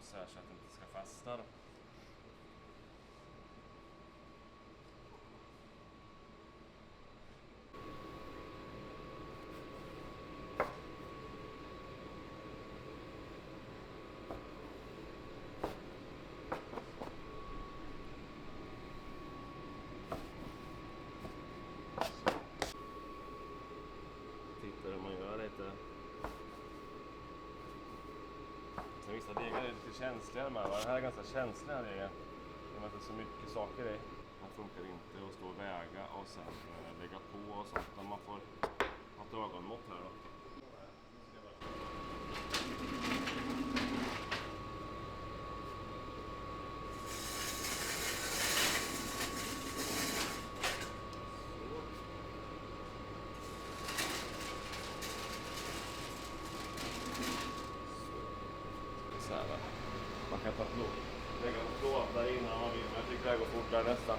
Så att det inte ska fastna då. Tittar hur man gör lite. Sen vissa degar är lite känsligare med. Den här är ganska känslig här degar. I och med att det är så mycket saker i. Här funkar det inte att stå och väga och sen lägga på och sånt. Utan man får ha ett ögonmått här då. Så här, man kan lägga en plåt där innan man vill, men jag tycker det här går fortare nästan.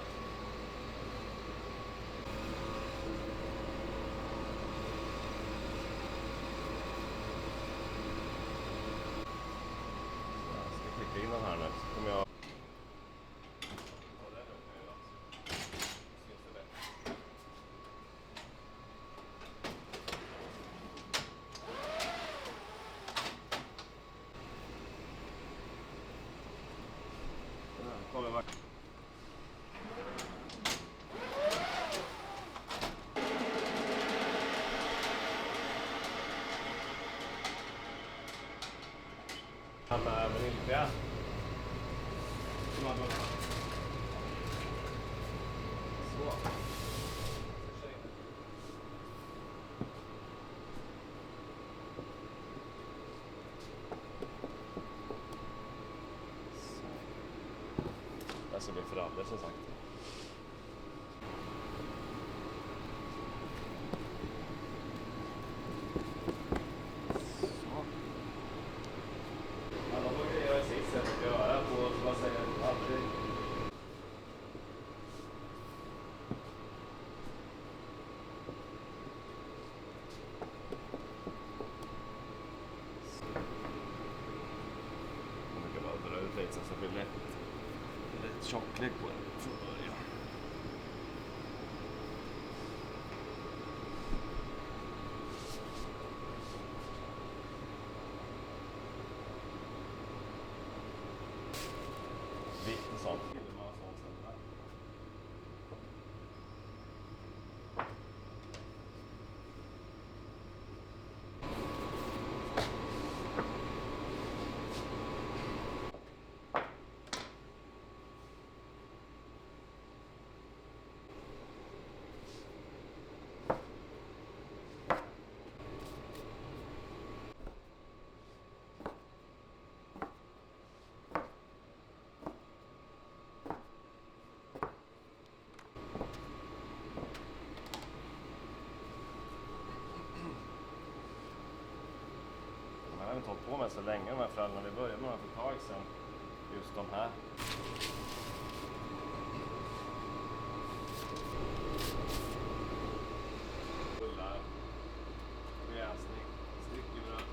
Jag ska klicka in den här nu, så kommer jag... Kommer vart. Han är väl inte. Så. Det ska bli föräldrar som sagt. Så. Alla får göra sitt sätt att göra på, vad säger jag, aldrig. Man brukar bara dra ut lite så det blir lätt tjocklek på den från början. Vitt och sånt. Man har inte hållit på med så länge de här frallorna. Vi började med dem för ett tag sedan. Just de här. Bullar. Jäsning. Styckebröd.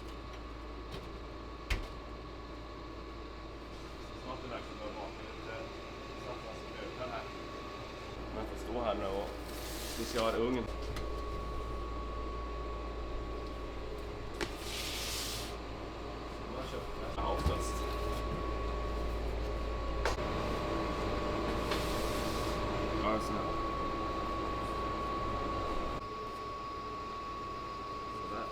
Snart är det dags att börja maka lite saffranskrökar här. Man får stå här nu och vi ska ha ugn. Ja, oftast. Ja, så här. Sådär.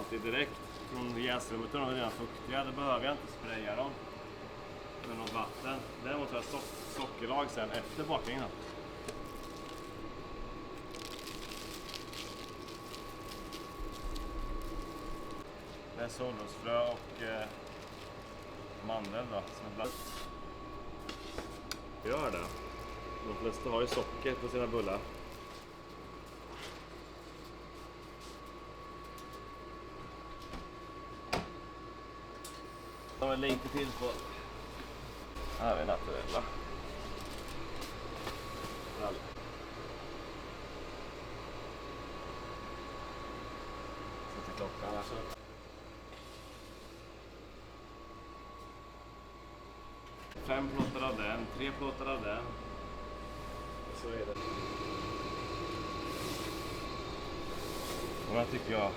alltid direkt från jäsrummet och de är redan fuktiga. Då behöver jag inte spraya dem med något vatten. Däremot har jag sockerlag sen efter bakningen. Det är solrosfrö och mandel då, som är blandat. Gör det. De flesta har ju socker på sina bullar. De är lite till på. Här är naturella. Sätter klockan här så. Fem plåtar av den, 3 plåtar av den. Och så är det. Och här tycker jag.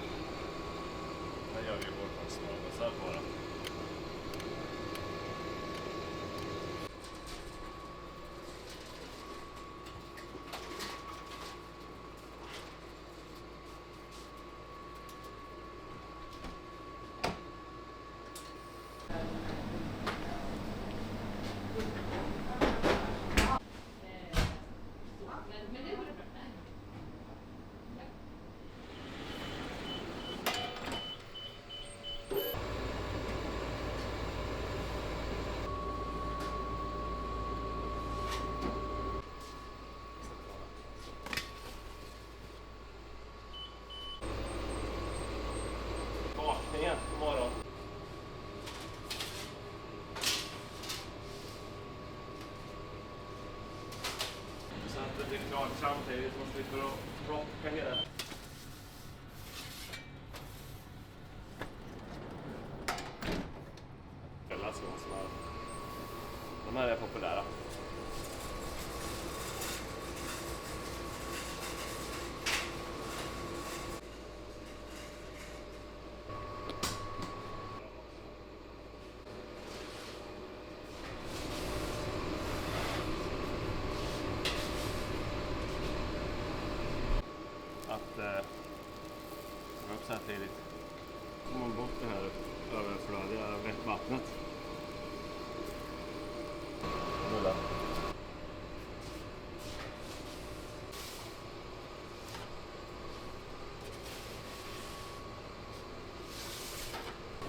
Här gör vi vårt smörgåsar på den. Bakningen på morgon. Så att det blir klart samtidigt som man slipper att plocka hela. De här är populära. Att gå upp så här tidigt. Får man bort det här överflödiga vattnet. Rulla.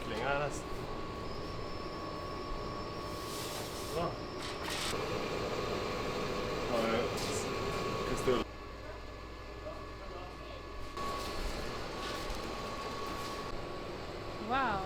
Klingar nästan. Så. Har vi kastrull. Wow.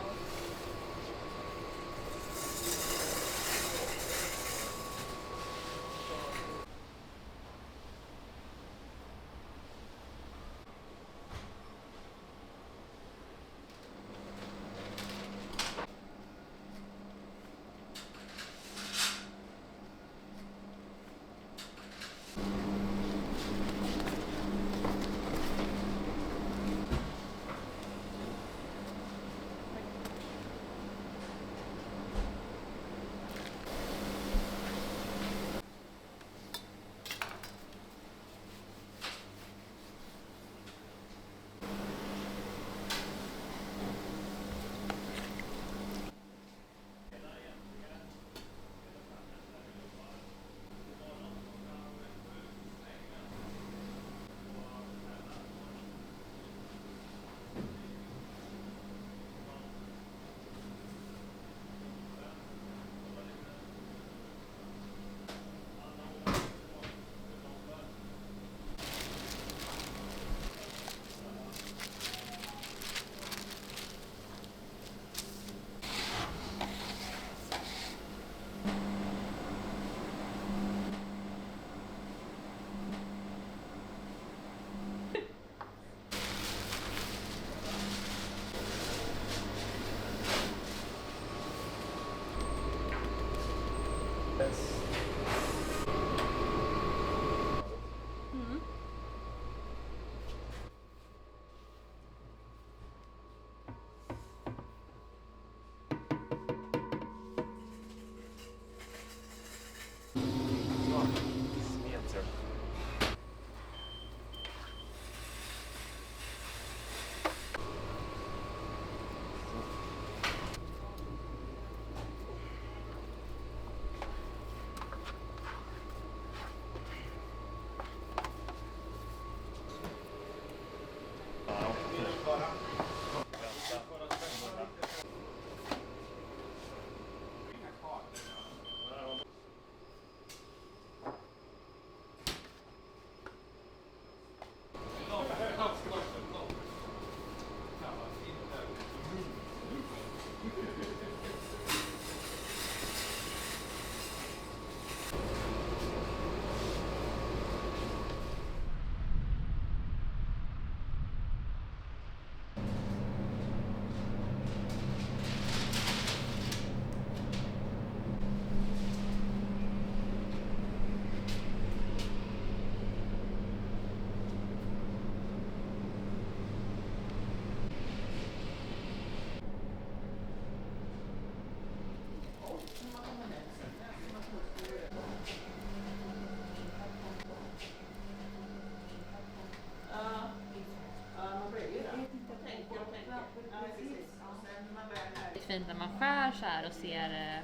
ökar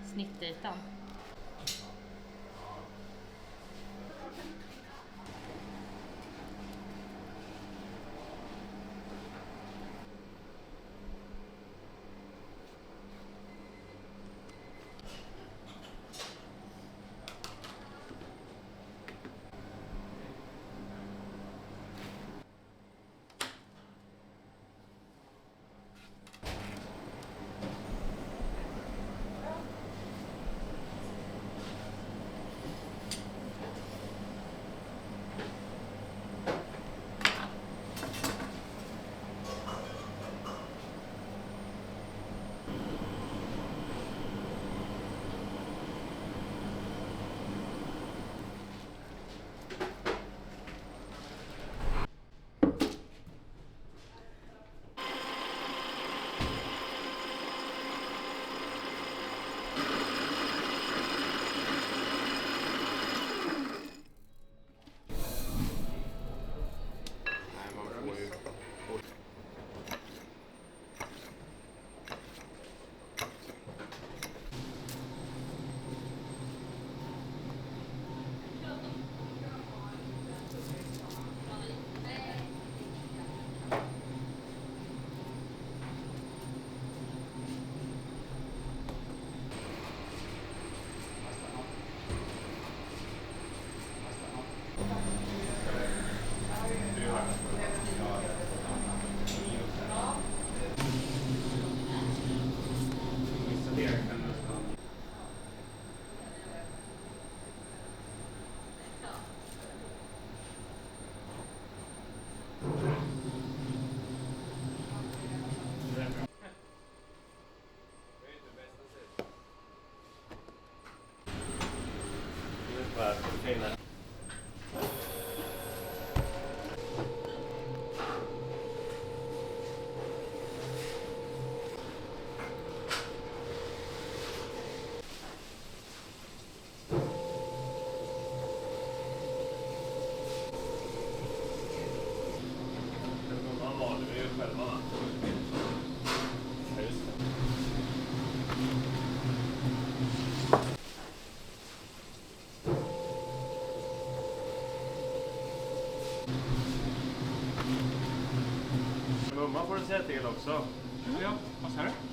snittytan. Fina. Vad valde vi ju själva, va? Ja, just det. Mumma får du säga till också. Ja, vad sa du?